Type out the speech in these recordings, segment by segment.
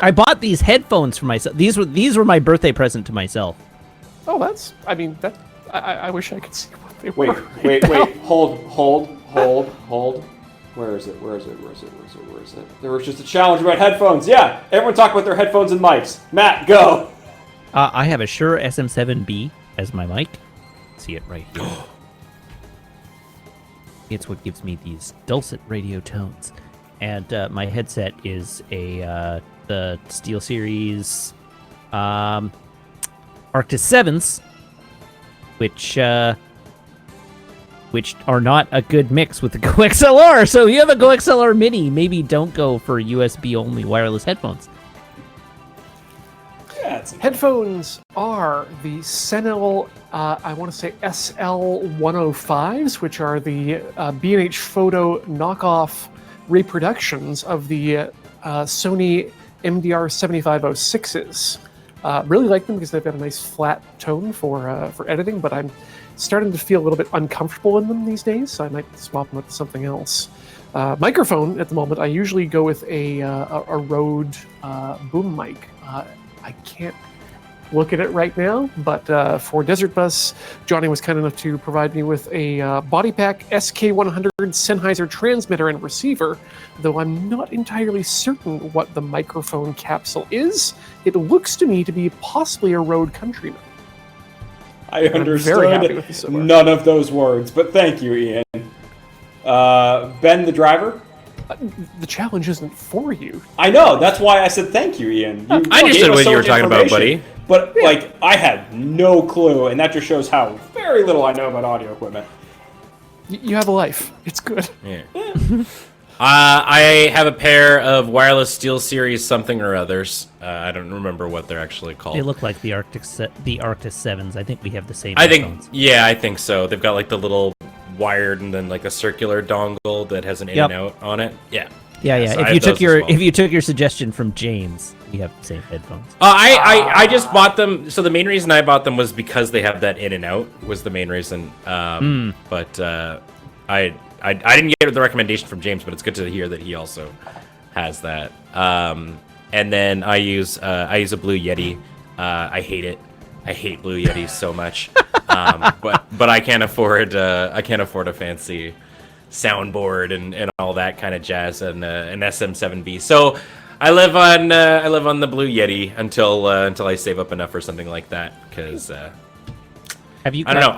I bought these headphones for myself. These were my birthday present to myself. Oh, that's. I mean, that. I wish I could see what they were. Wait. Hold. Where is it? There was just a challenge about headphones. Yeah, everyone talk about their headphones and mics. Matt, go. I have a Shure SM7B as my mic. See it right here. It's what gives me these dulcet radio tones. And my headset is the SteelSeries Arctis 7s, which are not a good mix with the Go XLR. So if you have a Go XLR Mini, maybe don't go for USB-only wireless headphones. Yeah, Headphones are the Senel, I want to say SL105s, which are the B&H Photo knockoff reproductions of the Sony MDR7506s. Really like them because they've got a nice flat tone for editing, but I'm starting to feel a little bit uncomfortable in them these days, so I might swap them out to something else. Microphone at the moment, I usually go with a Rode boom mic. I can't look at it right now, but for Desert Bus, Johnny was kind enough to provide me with a BodyPack SK100 Sennheiser transmitter and receiver, though I'm not entirely certain what the microphone capsule is. It looks to me to be possibly a Rode Countryman. I understood none of those words, but thank you, Ian. Ben, the driver? The challenge isn't for you. I know, that's why I said thank you, Ian. I understood what you were talking about, buddy. But, I had no clue, and that just shows how very little I know about audio equipment. You have a life. It's good. Yeah. I have a pair of wireless SteelSeries something or others. I don't remember what they're actually called. They look like the Arctis 7s. I think we have the same I headphones. think so. They've got the little wired and then a circular dongle that has an in and out on it. Yeah. Yeah. So if you took your suggestion from James, we have the same headphones. I just bought them. So the main reason I bought them was because they have that in and out was the main reason. But I didn't get the recommendation from James, but it's good to hear that he also has that. And then I use a Blue Yeti. I hate it. I hate Blue Yetis so much. But I can't afford a fancy soundboard and all that kind of jazz and an SM7B. So I live on the Blue Yeti until I save up enough for something like that. Because I don't know.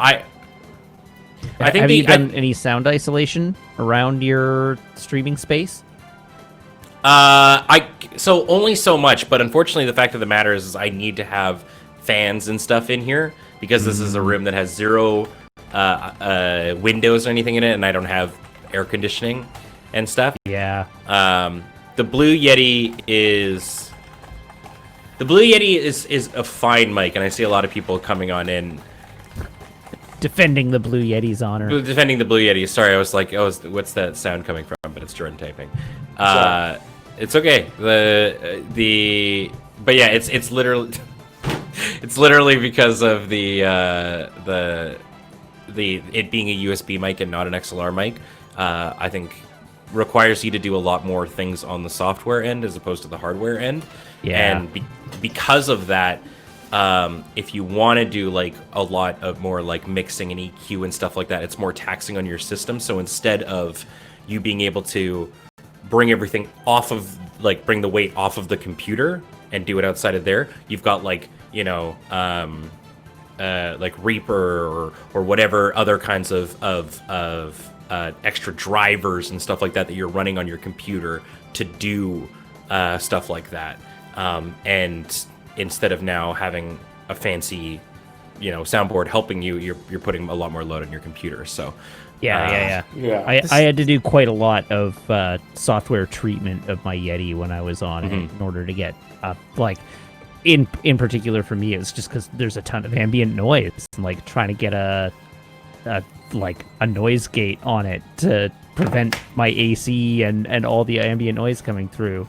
I think have you done any sound isolation around your streaming space? So only so much, but unfortunately the fact of the matter is I need to have fans and stuff in here because this is a room that has zero windows or anything in it, and I don't have air conditioning and stuff. Yeah. The Blue Yeti is a fine mic, and I see a lot of people coming on in defending the Blue Yeti's honor. Defending the Blue Yeti. Sorry, I was like, what's that sound coming from? But it's Jordan typing. It's okay. But yeah, it's literally it's literally because of the it being a USB mic and not an XLR mic. I think requires you to do a lot more things on the software end as opposed to the hardware end. Yeah. And because of that, if you want to do a lot of more mixing and EQ and stuff like that, it's more taxing on your system. So instead of you being able to bring everything off of bring the weight off of the computer and do it outside of there, you've got Reaper or whatever other kinds of extra drivers and stuff like that you're running on your computer to do stuff like that. And instead of now having a fancy, soundboard helping you, you're putting a lot more load on your computer. So yeah. I had to do quite a lot of software treatment of my Yeti when I was on it in order to get in particular for me, it's just because there's a ton of ambient noise and trying to get a noise gate on it to prevent my AC and all the ambient noise coming through.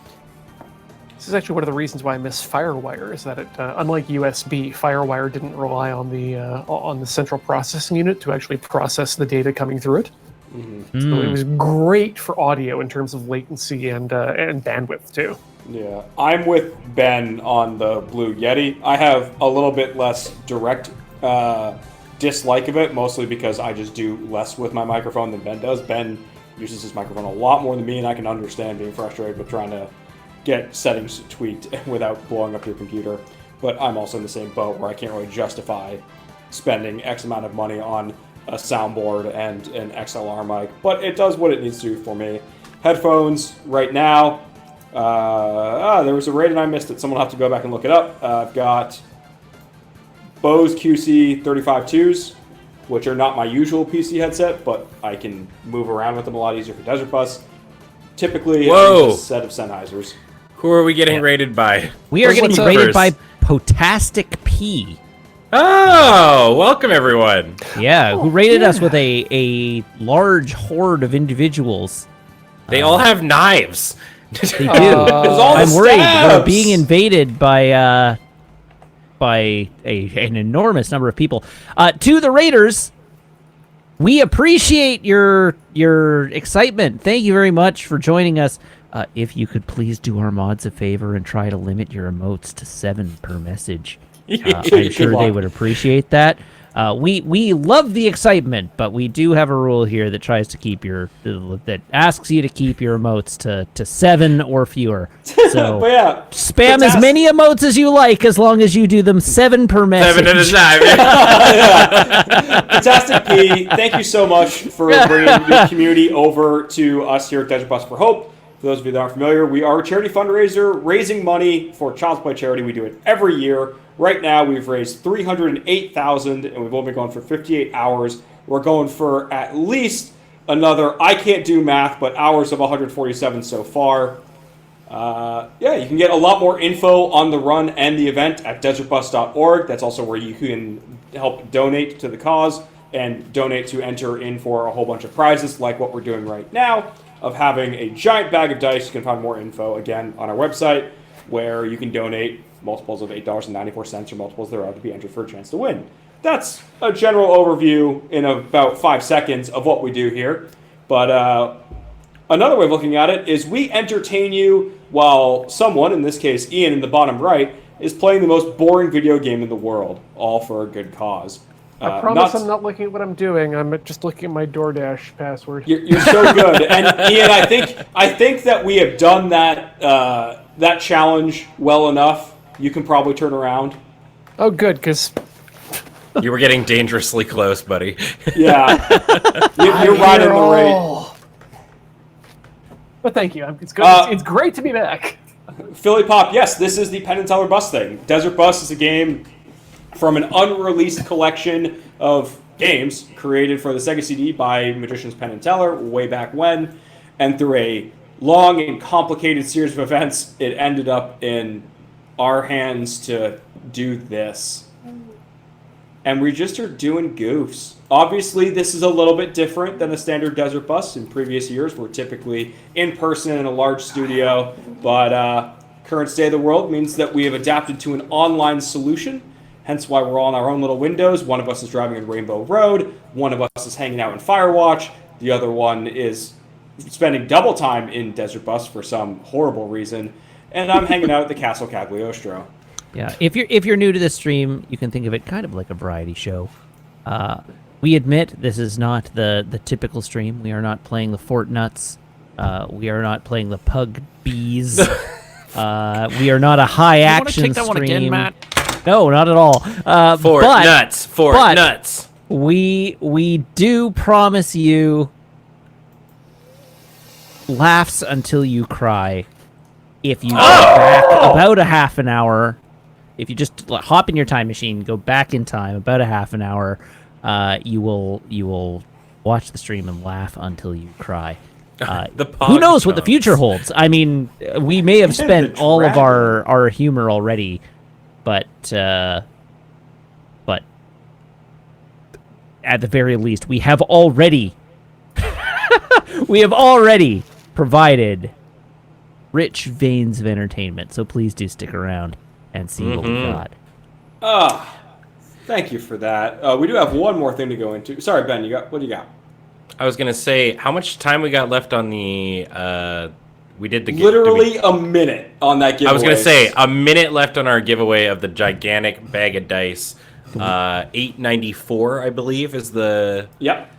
This is actually one of the reasons why I miss FireWire, is that it, unlike USB, FireWire didn't rely on the central processing unit to actually process the data coming through it. So it was great for audio in terms of latency and bandwidth too. Yeah, I'm with Ben on the Blue Yeti. I have a little bit less direct dislike of it, mostly because I just do less with my microphone than Ben does. Ben uses his microphone a lot more than me, and I can understand being frustrated with trying to get settings tweaked without blowing up your computer. But I'm also in the same boat where I can't really justify spending X amount of money on a soundboard and an XLR mic, but it does what it needs to do for me. Headphones right now. There was a rating I missed it. Someone will have to go back and look it up. I've got Bose QC35-2s, which are not my usual PC headset, but I can move around with them a lot easier for Desert Bus. Typically, a set of Sennheisers. Who are we getting rated by? We are getting rated by Potastic P. Oh, welcome everyone. Yeah, who rated us with a large horde of individuals. They all have knives. They do. I'm worried. We're being invaded by an enormous number of people. To the Raiders, we appreciate your excitement. Thank you very much for joining us. If you could please do our mods a favor and try to limit your emotes to 7 per message. I'm sure they would appreciate that. We love the excitement, but we do have a rule here that tries to keep that asks you to keep your emotes to 7 or fewer. So spam as many emotes as you like, as long as you do them 7 per message. 7 at a time. Fantastic P, thank you so much for bringing your community over to us here at Desert Bus for Hope. For those of you that aren't familiar, we are a charity fundraiser raising money for Child's Play charity. We do it every year. Right now, we've raised $308,000, and we've only been going for 58 hours. We're going for at least another, I can't do math, but hours of 147 so far. You can get a lot more info on the run and the event at desertbus.org. That's also where you can help donate to the cause and donate to enter in for a whole bunch of prizes like what we're doing right now of having a giant bag of dice. You can find more info, again, on our website, where you can donate multiples of $8.94 or multiples thereof to be entered for a chance to win. That's a general overview in about 5 seconds of what we do here. But another way of looking at it is we entertain you while someone, in this case Ian in the bottom right, is playing the most boring video game in the world, all for a good cause. I promise I'm not looking at what I'm doing. I'm just looking at my DoorDash password. You're so good. And Ian, I think that we have done that challenge well enough. You can probably turn around. Oh, good, because you were getting dangerously close, buddy. Yeah, you're right in the rate. But thank you. It's good. It's great to be back. Philly Pop, yes, this is the Penn and Teller Bus thing. Desert Bus is a game from an unreleased collection of games created for the Sega CD by magicians Penn and Teller way back when, and through a long and complicated series of events, it ended up in our hands to do this. And we just are doing goofs. Obviously, this is a little bit different than a standard Desert Bus. In previous years, we're typically in person in a large studio, but current state of the world means that we have adapted to an online solution, hence why we're all in our own little windows. One of us is driving in Rainbow Road, one of us is hanging out in Firewatch, the other one is spending double time in Desert Bus for some horrible reason, and I'm hanging out at the Castle Cagliostro. Yeah, if you're new to this stream, you can think of it kind of like a variety show. We admit this is not the typical stream. We are not playing the Fort Nuts. We are not playing the Pug Bees. We are not a high action stream. Take that one again, Matt? No, not at all. Fort Nuts. We do promise you laughs until you cry. If you go back about a half an hour, if you just hop in your time machine, go back in time about a half an hour, you will watch the stream and laugh until you cry. Who knows what the future holds? I mean, we may have spent all of our humor already, but at the very least, we have already provided rich veins of entertainment. So please do stick around and see what we got. Thank you for that. We do have one more thing to go into. Sorry, Ben, what do you got? I was gonna say, how much time we got left on the We did the literally a minute on that giveaway. I was gonna say a minute left on our giveaway of the gigantic bag of dice. $8.94, I believe, is the. Yep.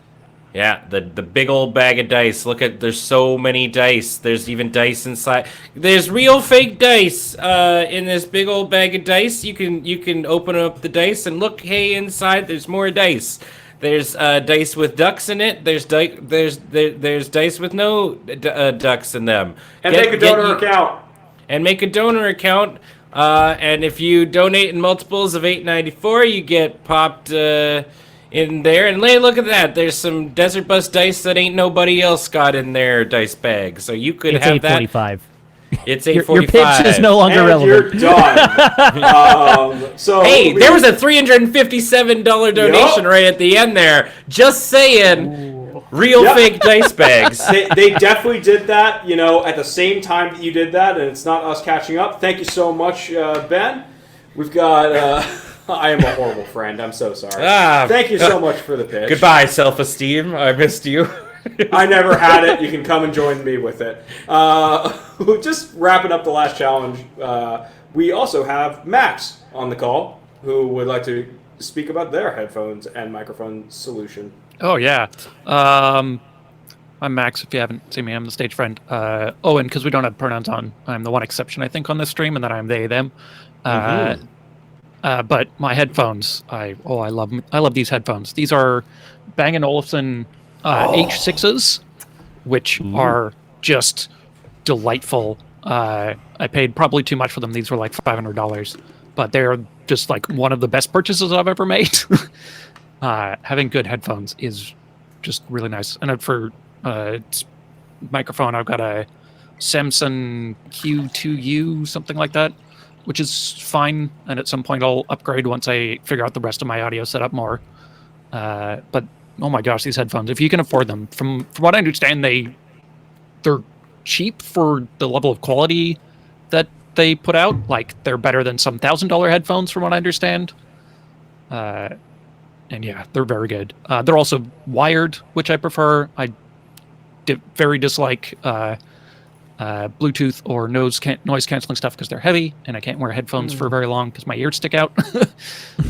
Yeah, the big old bag of dice. Look at, there's so many dice. There's even dice inside. There's real fake dice in this big old bag of dice. You can open up the dice and look. Hey, inside there's more dice. There's dice with ducks in it. There's dice with no ducks in them. And make a donor account. And make a donor account. And if you donate in multiples of $8.94, you get popped in there. And look at that. There's some Desert Bus dice that ain't nobody else got in their dice bag. So you could have that. It's $8.45. Your pitch is no longer relevant. You're done. Hey, there was a $357 donation right at the end there. Just saying. Real fake dice bags. They definitely did that, at the same time that you did that, and it's not us catching up. Thank you so much, Ben. We've got... I am a horrible friend. I'm so sorry. Thank you so much for the pitch. Goodbye, self-esteem. I missed you. I never had it. You can come and join me with it. Just wrapping up the last challenge, we also have Max on the call, who would like to speak about their headphones and microphone solution. Oh, yeah. I'm Max, if you haven't seen me. I'm the stage friend. And because we don't have pronouns on, I'm the one exception, I think, on this stream, and then I'm they, them. But my headphones, I love these headphones. These are Bang & Olufsen H6s, which are just delightful. I paid probably too much for them. These were like $500, but they're just like one of the best purchases I've ever made. Having good headphones is just really nice. And for microphone, I've got a Samsung Q2U, something like that, which is fine. And at some point I'll upgrade once I figure out the rest of my audio setup more. But oh my gosh, these headphones, if you can afford them, from what I understand, they're cheap for the level of quality that they put out. Like, they're better than some $1,000 headphones from what I understand. And yeah, they're very good. They're also wired, which I prefer. I very dislike Bluetooth or noise canceling stuff because they're heavy, and I can't wear headphones for very long because my ears stick out.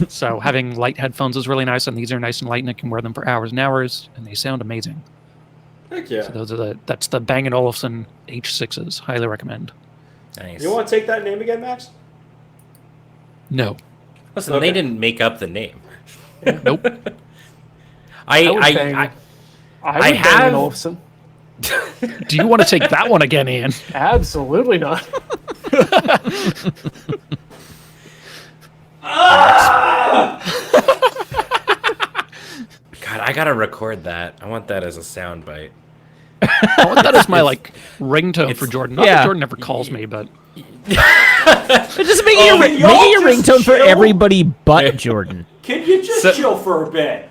So having light headphones is really nice, and these are nice and light, and I can wear them for hours and hours, and they sound amazing. Heck yeah. So that's the Bang & Olufsen H6s. Highly recommend. Nice. You want to take that name again, Max? No. Listen, they didn't make up the name. Nope. I have. Olufsen. Do you want to take that one again, Ian? Absolutely not. God, I gotta record that. I want that as a soundbite. I want that as my ringtone for Jordan. Not that Jordan never calls me, but just make it your ringtone for everybody but Jordan. Can you just chill for a bit?